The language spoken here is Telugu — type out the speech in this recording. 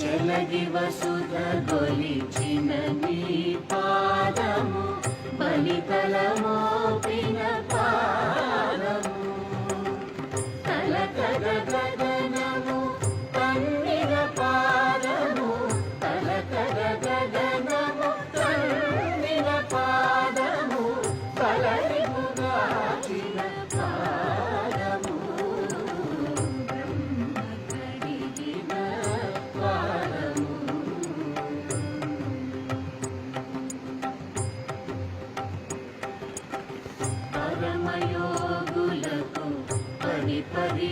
చెలగి వసుధ గొలిచిన నీ పాదము బలితల మోపిన పాదము తలకగ గగనము తన్నిన పాదము తలకగ గగనము తన్నిన పాదము బలరిముగాచిన పాదము బ్రహ్మ కడిగిన పాదము పరమయోగులకు పరి పరి